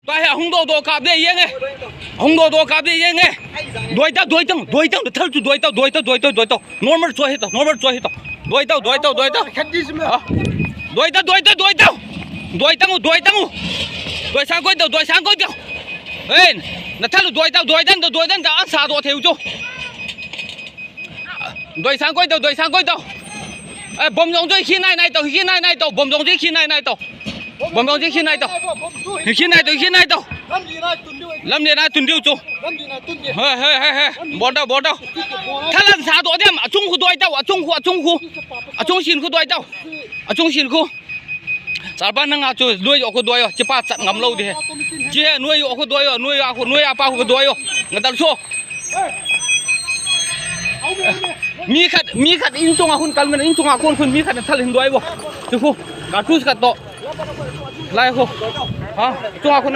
ไปหงโดกับได้ยังไงหงโดกับได้ยังไงด้วยเต้าเท่าจุดด้วยเต้าnormal ช่วยให้ต่อ normal ช่วยให้ต่อด้วยเต้าด้วยเต้าด้วยสามก้อยเต้าเฮ้ยนั่นถ้าด้วยเต้าจะอันสาตัวเที่ยวจู่ด้วยสามก้อยเต้าเอ้ยบ่มยงจุ้ยขี้นายเต้าบ่มยงจุ้ยขี้นายเต้าบ่มยงจุ้ยขี้นายเต้าลำเดียนะตุนดิวจู่เฮ้ยบอลเต้าถ้าลังสาตัวเดียวจุงคู่ด้วยเต้าจุงชินคู่ด้วยเต้าจุงชินคู่สารพัดนั่งจู่ด้วยออกคู่ด้วยจะป้าจัดงำเล่าดิเจ้าหน่วยออกคู่ด้วยหน่วยอาป้าคู่ด้วยงั้นตั้งโซ่มีขัดอินจงอาคุณกันมันอินจงอาคุณมีขัดทะเลด้วยบ่จู่คู่การพูดขัดโตไล่คู่ฮะจงอาคุณ